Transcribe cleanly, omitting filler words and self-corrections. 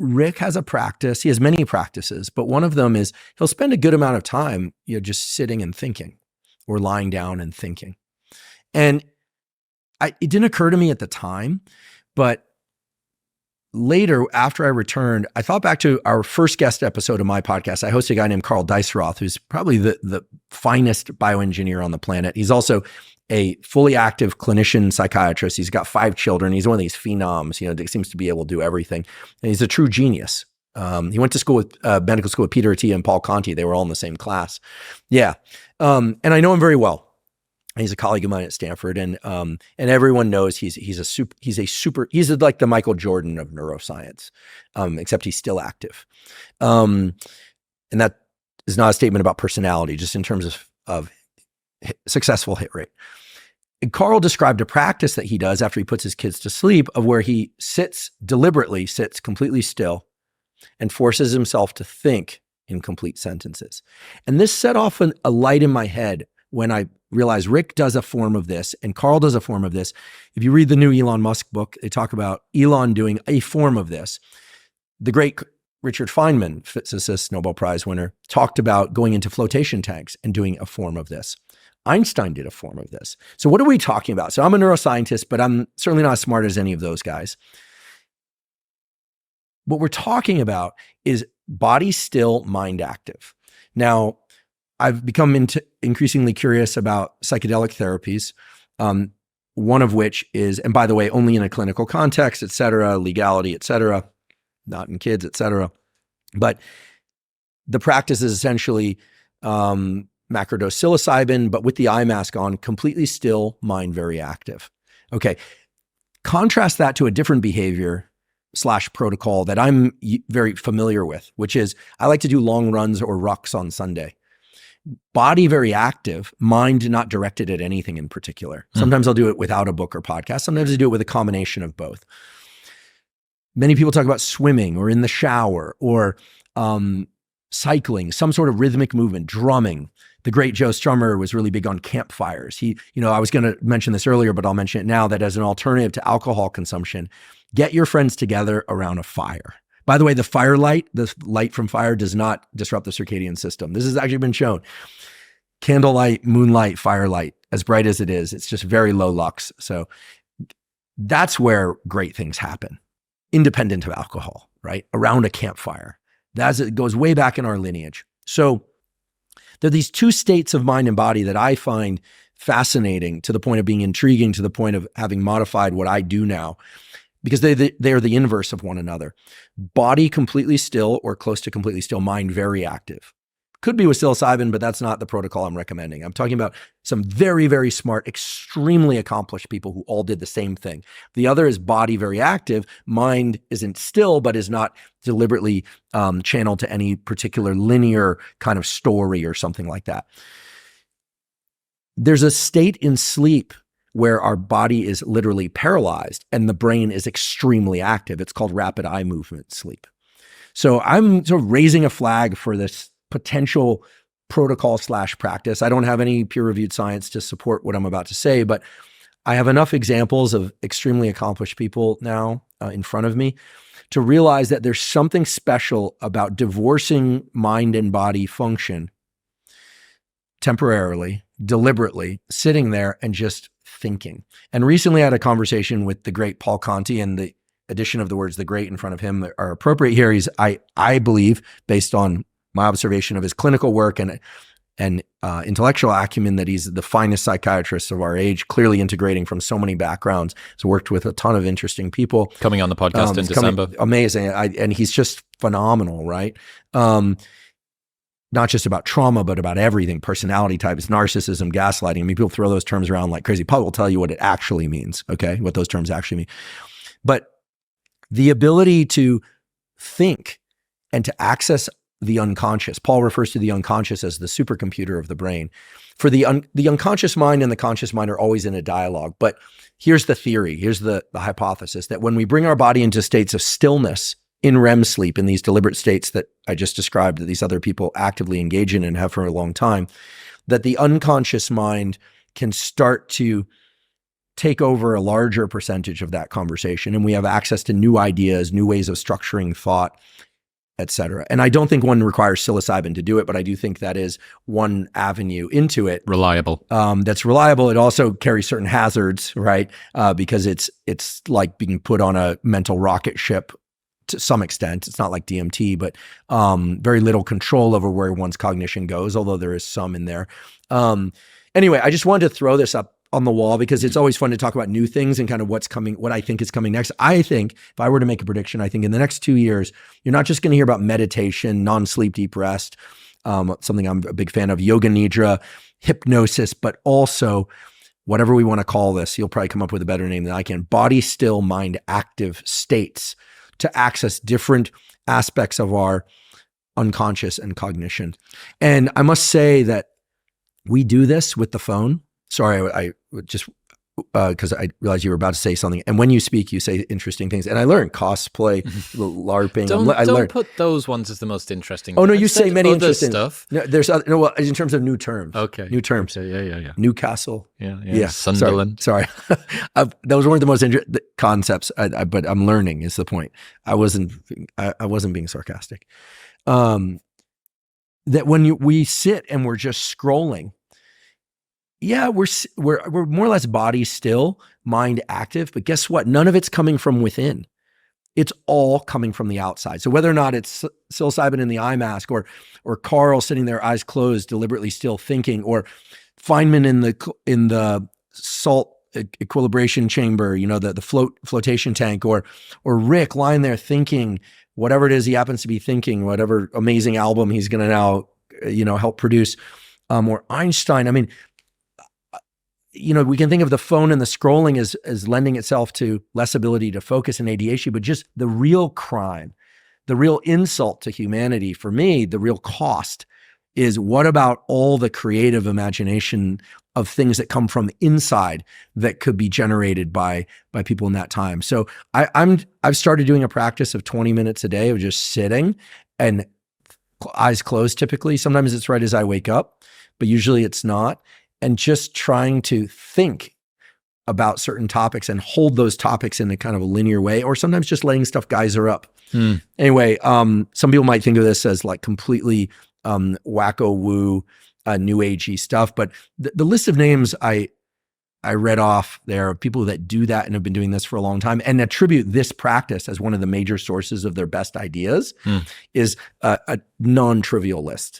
Rick has a practice. He has many practices, but one of them is he'll spend a good amount of time, just sitting and thinking or lying down and thinking. And it didn't occur to me at the time, but later, after I returned, I thought back to our first guest episode of my podcast. I host a guy named Carl Deisroth, who's probably the finest bioengineer on the planet. He's also a fully active clinician psychiatrist. He's got 5 children. He's one of these phenoms, that seems to be able to do everything. And he's a true genius. He went to school with medical school with Peter Attia and Paul Conti. They were all in the same class. Yeah. And I know him very well. He's a colleague of mine at Stanford, and everyone knows he's like the Michael Jordan of neuroscience, except he's still active. And that is not a statement about personality, just in terms of successful hit rate. And Carl described a practice that he does after he puts his kids to sleep, of where he deliberately sits completely still and forces himself to think in complete sentences. And this set off a light in my head when I realized Rick does a form of this and Carl does a form of this. If you read the new Elon Musk book, they talk about Elon doing a form of this. The great Richard Feynman, physicist, Nobel Prize winner, talked about going into flotation tanks and doing a form of this. Einstein did a form of this. So what are we talking about? So I'm a neuroscientist, but I'm certainly not as smart as any of those guys. What we're talking about is body still, mind active. Now, I've become increasingly curious about psychedelic therapies, one of which is, and by the way, only in a clinical context, et cetera, legality, et cetera, not in kids, et cetera. But the practice is essentially macrodose psilocybin, but with the eye mask on, completely still, mind very active. Okay, contrast that to a different behavior / protocol that I'm very familiar with, which is I like to do long runs or rucks on Sunday. Body very active, mind not directed at anything in particular. Sometimes I'll do it without a book or podcast. Sometimes I do it with a combination of both. Many people talk about swimming or in the shower or cycling, some sort of rhythmic movement, drumming. The great Joe Strummer was really big on campfires. I was going to mention this earlier, but I'll mention it now, that as an alternative to alcohol consumption, get your friends together around a fire. By the way, the light from fire does not disrupt the circadian system. This has actually been shown. Candlelight, moonlight, firelight, as bright as it is, it's just very low lux. So that's where great things happen, independent of alcohol, right? Around a campfire. It goes way back in our lineage. So there are these 2 states of mind and body that I find fascinating, to the point of being intriguing, to the point of having modified what I do now, because they're the inverse of one another. Body completely still or close to completely still, mind very active. Could be with psilocybin, but that's not the protocol I'm recommending. I'm talking about some very, very smart, extremely accomplished people who all did the same thing. The other is body very active. Mind isn't still, but is not deliberately channeled to any particular linear kind of story or something like that. There's a state in sleep where our body is literally paralyzed and the brain is extremely active. It's called rapid eye movement sleep. So I'm sort of raising a flag for this potential protocol / practice. I don't have any peer-reviewed science to support what I'm about to say, but I have enough examples of extremely accomplished people now in front of me to realize that there's something special about divorcing mind and body function temporarily, deliberately, sitting there and just thinking. And recently I had a conversation with the great Paul Conti, and the addition of the words "the great" in front of him are appropriate here. I believe, based on my observation of his clinical work and intellectual acumen, that he's the finest psychiatrist of our age, clearly integrating from so many backgrounds. He's worked with a ton of interesting people. Coming on the podcast in December. Amazing. And he's just phenomenal, right? Not just about trauma, but about everything, personality types, narcissism, gaslighting. I mean, people throw those terms around like crazy. Paul will tell you what it actually means, okay? What those terms actually mean. But the ability to think and to access the unconscious. Paul refers to the unconscious as the supercomputer of the brain. For the unconscious mind and the conscious mind are always in a dialogue. But here's the theory, here's the hypothesis, that when we bring our body into states of stillness in REM sleep, in these deliberate states that I just described, that these other people actively engage in and have for a long time, that the unconscious mind can start to take over a larger percentage of that conversation, and we have access to new ideas, new ways of structuring thought, et cetera. And I don't think one requires psilocybin to do it, but I do think that is one avenue into it. Reliable. That's reliable. It also carries certain hazards, right? Because it's like being put on a mental rocket ship to some extent. It's not like DMT, but very little control over where one's cognition goes, although there is some in there. Anyway, I just wanted to throw this up on the wall because it's always fun to talk about new things and kind of what's coming, what I think is coming next. I think if I were to make a prediction, I think in the next 2 years, you're not just going to hear about meditation, non-sleep, deep rest, something I'm a big fan of, yoga nidra, hypnosis, but also whatever we want to call this, you'll probably come up with a better name than I can, body still, mind active states to access different aspects of our unconscious and cognition. And I must say that we do this with the phone. Sorry, I just, because I realized you were about to say something. And when you speak, you say interesting things. And I learned cosplay, LARPing. Don't put those ones as the most interesting. Oh, no, you say many interesting stuff. No, there's well, in terms of new terms. Okay. New terms. Yeah. Newcastle. Yeah. Sunderland. Sorry. Those weren't the most concepts, but I'm learning is the point. I wasn't being sarcastic. That when we sit and we're just scrolling, yeah, we're more or less body still, mind active, but guess what? None of it's coming from within. It's all coming from the outside. So whether or not it's psilocybin in the eye mask, or Carl sitting there, eyes closed, deliberately still thinking, or Feynman in the salt equilibration chamber, the flotation tank, or Rick lying there thinking whatever it is he happens to be thinking, whatever amazing album he's going to now help produce, or Einstein. I mean, we can think of the phone and the scrolling as lending itself to less ability to focus and ADHD, but just the real crime, the real insult to humanity, for me, the real cost is what about all the creative imagination of things that come from inside that could be generated by people in that time. So I've started doing a practice of 20 minutes a day of just sitting and eyes closed typically. Sometimes it's right as I wake up, but usually it's not. And just trying to think about certain topics and hold those topics in a kind of a linear way, or sometimes just letting stuff geyser up. Anyway, some people might think of this as like completely wacko woo, new agey stuff. But the list of names I read off there of people that do that and have been doing this for a long time and attribute this practice as one of the major sources of their best ideas is a non-trivial list.